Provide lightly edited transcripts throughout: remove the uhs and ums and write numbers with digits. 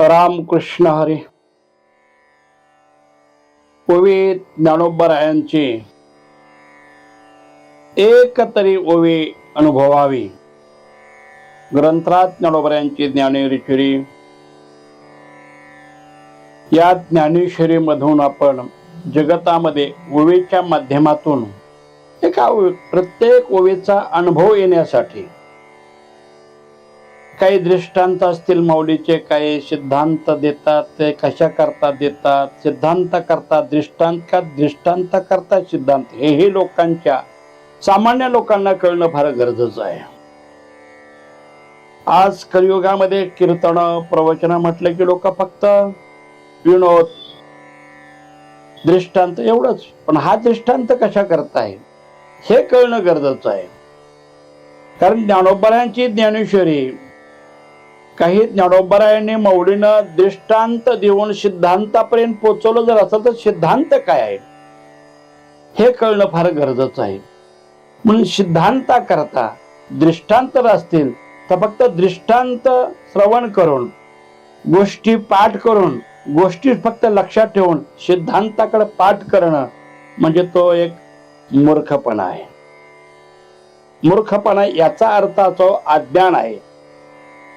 रामकृष्ण हरी. ओवी ज्ञानोबरायांची एक तरी ओवी अनुभवावी. ग्रंथराज ज्ञानोबरायांची ज्ञानेश्वरी. या ज्ञानेश्वरी मधून आपण जगतामध्ये ओवीच्या माध्यमातून प्रत्येक ओवीचा अनुभव येण्यासाठी काही दृष्टांत असतील माऊलीचे, काही सिद्धांत देतात, ते कशा करता देतात, सिद्धांत करता दृष्टांत का, दृष्टांत करता सिद्धांत, हेही लोकांच्या सामान्य लोकांना कळणं फार गरजेचं आहे. आज कलियुगामध्ये कीर्तन प्रवचन म्हटलं की लोक फक्त विनोद दृष्टांत एवढंच, पण हा दृष्टांत कशा करताय हे कळणं गरजेचं आहे. कारण ज्ञानोबरायांची ज्ञानेश्वरी काही ज्ञानोबरायांनी माऊलीनं दृष्टांत देऊन सिद्धांतापर्यंत पोहोचवलं जर असेल तर सिद्धांत काय आहे हे कळणं फार गरजेचं आहे. म्हणून सिद्धांता करता दृष्टांत असतील तर फक्त दृष्टांत श्रवण करून, गोष्टी पाठ करून, गोष्टी फक्त लक्षात ठेवून सिद्धांताकडे पाठ करणं म्हणजे तो एक मूर्खपणा आहे. मूर्खपणा याचा अर्थ तो अज्ञान आहे.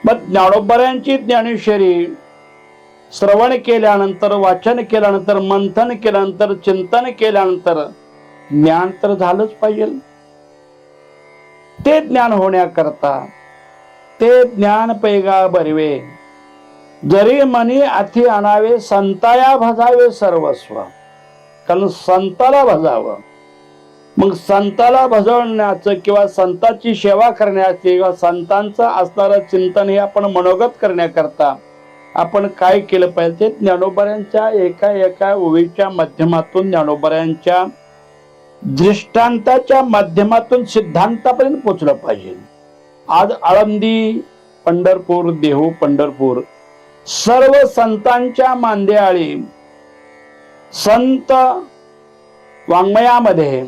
मग ज्ञानोबरायांची ज्ञानेश्वरी श्रवण केल्यानंतर, वाचन केल्यानंतर, मंथन केल्यानंतर, चिंतन केल्यानंतर ज्ञान तर झालंच पाहिजे. ते ज्ञान होण्याकरता ते ज्ञान पैगा बरवे, जरी मनी अति आणावे, संताया भजावे सर्वस्व. कारण संताला भजावं. मग संताला भजवण्याचं किंवा संतांची सेवा करण्याचे किंवा संतांचं असणारं चिंतन हे आपण मनोगत करण्याकरता आपण काय केलं पाहिजे? ज्ञानोबरायांच्या एका एका ओवीच्या माध्यमातून, ज्ञानोबरायांच्या दृष्टांताच्या माध्यमातून सिद्धांतापर्यंत पोचलं पाहिजे. आज आळंदी, पंढरपूर, देहू, पंढरपूर सर्व संतांच्या मांदेआळी संत वाङ्मयामध्ये,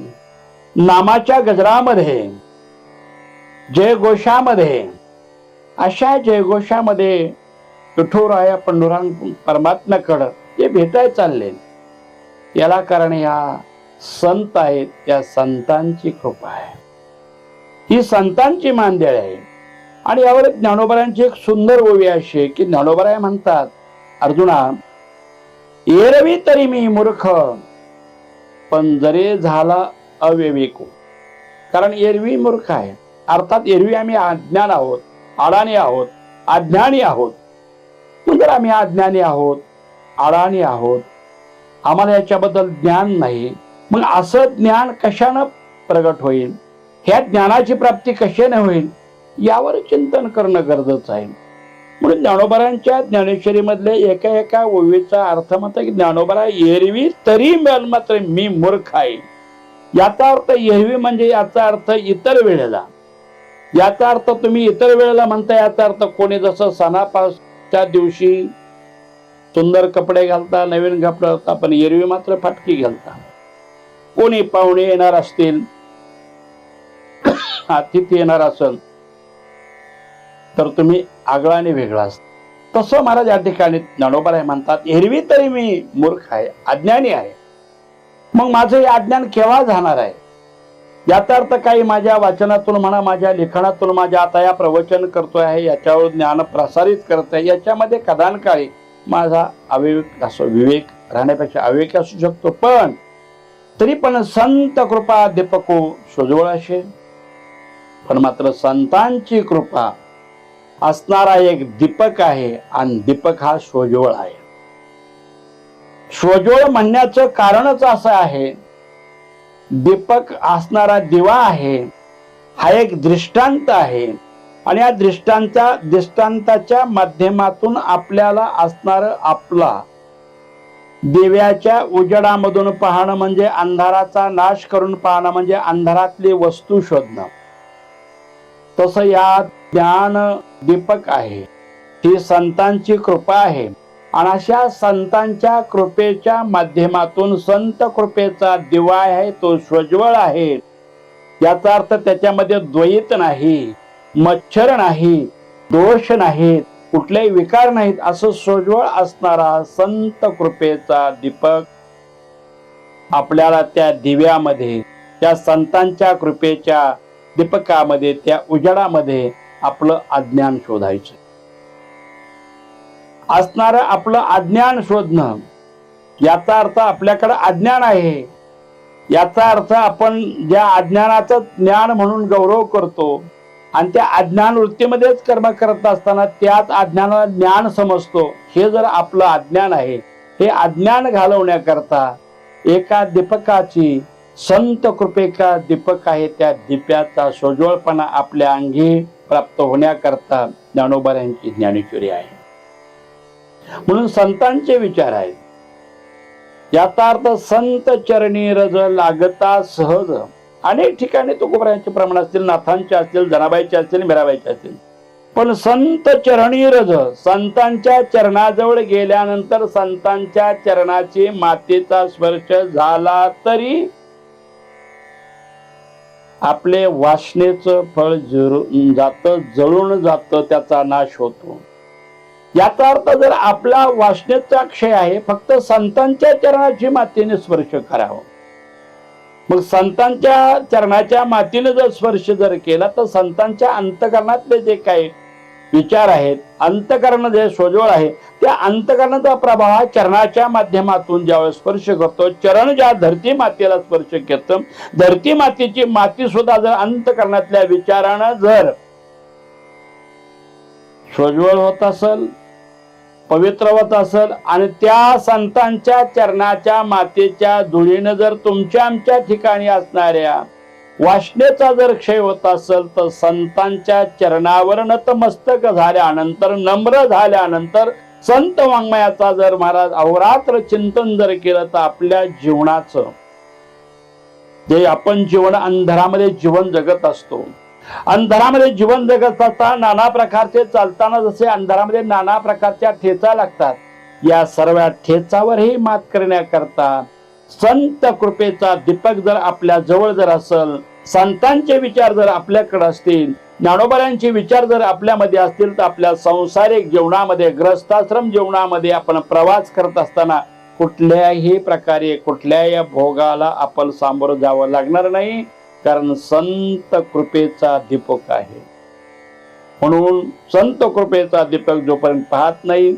नामाच्या गजरामध्ये, जयघोषामध्ये, अशा जयघोषामध्ये विठुराया पंडुरंग परमात्म्याकडं ते भेटायला चालले. याला कारण या संत आहेत, त्या संतांची कृपा आहे. ही संतांची मांदेळ आहे. आणि यावर ज्ञानोबरायांची एक सुंदर ओवी अशी आहे की ज्ञानोबराय म्हणतात, अर्जुना एरवी तरी मी मूर्ख, पण जरी झाला अविवेको. कारण एरवी मूर्ख आहे, अर्थात एरवी आम्ही अज्ञान आहोत, अडाणी आहोत, अज्ञानी आहोत. जर आम्ही अज्ञानी आहोत, अडाणी आहोत, आम्हाला याच्याबद्दल ज्ञान नाही, मग असं ज्ञान कशानं प्रगट होईल, ह्या ज्ञानाची प्राप्ती कशाने होईल, यावर चिंतन करणं गरजेचं आहे. म्हणून ज्ञानोबरायांच्या ज्ञानेश्वरी मधले एका एका ओवीचा अर्थ म्हणतात की ज्ञानोबरा एरवी तरी मात्र मी मूर्ख आहे. याचा अर्थ एरवी म्हणजे याचा अर्थ इतर वेळेला, याचा अर्थ तुम्ही इतर वेळेला म्हणता, याचा अर्थ कोणी जसं सणापासच्या दिवशी सुंदर कपडे घालता, नवीन कपडे घालता, पण एरवी मात्र फाटकी घालता. कोणी पाहुणे येणार असतील, अतिथी येणार असेल तर तुम्ही आगळा आणि वेगळा असता. तसं महाराज या ठिकाणी ज्ञानोबराय म्हणतात एरवी तरी मी मूर्ख आहे, अज्ञानी आहे. मग माझं हे अज्ञान केव्हा जाणार आहे? याचा अर्थ काही माझ्या वाचनातून म्हणा, माझ्या लिखाणातून, माझ्या आता या प्रवचन करतोय आहे, याच्यावर ज्ञान प्रसारित करत आहे, याच्यामध्ये कदानकाळी माझा अविवेक असो, विवेक राहण्यापेक्षा अविवेक असू शकतो. पण तरी पण संत कृपा दीपको सोजवळ असे. पण मात्र संतांची कृपा असणारा एक दीपक आहे आणि दीपक हा सोजवळ आहे. सोजवळ म्हणण्याचं कारणच असं आहे, दीपक असणारा दिवा आहे, हा एक दृष्टांत आहे. आणि या दृष्टांताच्या माध्यमातून आपल्याला असणार आपला दिव्याच्या उजेडामधून पाहणं म्हणजे अंधाराचा नाश करून पाहणं म्हणजे अंधारातली वस्तू शोधणं. तसं या ज्ञान दीपक आहे, ही संतांची कृपा आहे. आणि अशा संतांच्या कृपेच्या माध्यमातून, संत कृपेचा दिवा आहे तो स्वज्वळ आहे. याचा अर्थ त्याच्यामध्ये द्वैत नाही, मच्छर नाही, दोष नाहीत, कुठलेही विकार नाहीत असं सोज्वळ असणारा संत कृपेचा दीपक आपल्याला त्या दिव्यामध्ये, त्या संतांच्या कृपेच्या दीपकामध्ये, त्या उजेडामध्ये आपलं अज्ञान शोधायचं. असणारं आपलं अज्ञान शोधणं, याचा अर्थ आपल्याकडे अज्ञान आहे, याचा अर्थ आपण ज्या अज्ञानाचं ज्ञान म्हणून गौरव करतो आणि त्या अज्ञान वृत्तीमध्येच कर्म करत असताना त्याच अज्ञानाला ज्ञान समजतो, हे जर आपलं अज्ञान आहे, हे अज्ञान घालवण्याकरता एका दीपकाची, संत कृपेचा दीपक आहे, त्या दिप्याचा सोज्वळपणा आपल्या अंगी प्राप्त होण्याकरता ज्ञानोबांची ज्ञानेश्वरी आहे. म्हणून संतांचे विचार आहेत. याचा अर्थ संत चरणी रज लागता सहज. अनेक ठिकाणी तुकोबारायांचे प्रमाण असतील, नाथांचे असतील, जनाबाईचे असतील, मीराबाईचे असतील, पण संत चरणी रज, संतांच्या चरणाजवळ गेल्यानंतर संतांच्या चरणाची मातीचा स्पर्श झाला तरी आपले वासनेचं फळ जातं, जळून जातं, त्याचा नाश होतो. याचा अर्थ जर आपला वासनेचा क्षय आहे, फक्त संतांच्या चरणाची मातीने स्पर्श करावा. मग संतांच्या चरणाच्या मातीने जर स्पर्श जर केला तर संतांच्या अंतकरणातले जे काही विचार आहेत, अंतकरण जे सोज्वळ आहे, त्या अंतकरणाचा प्रभाव हा चरणाच्या माध्यमातून ज्यावेळेस स्पर्श करतो, चरण ज्या धरती मातेला स्पर्श करतं, धरती मातेची माती सुद्धा जर अंतकरणातल्या विचारानं जर सोज्वळ होत असेल, पवित्र होत असेल आणि त्या संतांच्या चरणाच्या मातेच्या धुळीनं जर तुमच्या आमच्या ठिकाणी असणाऱ्या वासनेचा जर क्षय होत असेल तर संतांच्या चरणावर नतमस्तक झाल्यानंतर, नम्र झाल्यानंतर, संत वाङ्मयाचा जर महाराज अहोरात्र चिंतन जर केलं तर आपल्या जीवनाचं जे आपण जीवन अंधारामध्ये जीवन जगत असतो, अंधारामध्ये जीवन जगत असताना नाना प्रकारचे चालताना जसे अंधारामध्ये नाना प्रकारच्या ठेचा लागतात, या सर्व ठेचावरही मात करण्याकरता संत कृपेचा दीपक जर आपल्या जवळ जर असेल, संतांचे विचार जर आपल्याकडे असतील, ज्ञानोबांचे विचार जर आपल्यामध्ये असतील, तर आपल्या संसारिक जीवनामध्ये, ग्रस्ताश्रम जीवनामध्ये आपण प्रवास करत असताना कुठल्याही प्रकारे कुठल्याही भोगाला आपण सामोरं जावं लागणार नाही, कारण संत कृपेचा दीपक आहे. म्हणून संत कृपेचा दीपक जोपर्यंत पाहत नाही,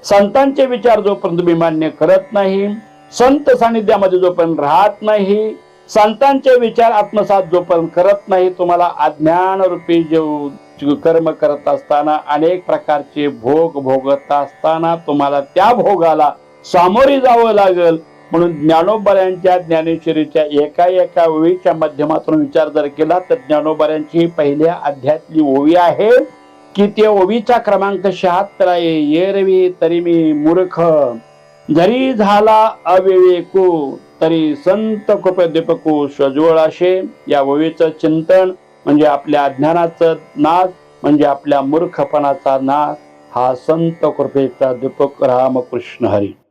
संतांचे विचार जोपर्यंत तुम्ही मान्य करत नाही, संत सानिध्यामध्ये जोपर्यंत राहत नाही, संतांचे विचार आत्मसात जोपर्यंत करत नाही, तुम्हाला अज्ञान रूपी जे कर्म करत असताना, अनेक प्रकारचे भोग भोगत असताना तुम्हाला त्या भोगाला सामोरी जावं लागेल. म्हणून ज्ञानोबांच्या ज्ञानेश्वरीच्या एका ओवीच्या माध्यमातून विचार जर केला तर ज्ञानोबांची पहिल्या अध्यायातली ओवी आहे की त्या ओवीचा क्रमांक 76 आहे. येरवी तरी मी मूर्ख, जरी झाला अविवेकू, तरी संत कृपेदीपकू सोज्वळ असे. या ओवीचं चिंतन म्हणजे आपल्या अज्ञानाचं नाश, म्हणजे आपल्या मूर्खपणाचा नाश. हा संत कृपेचा दीपक. रामकृष्ण हरी.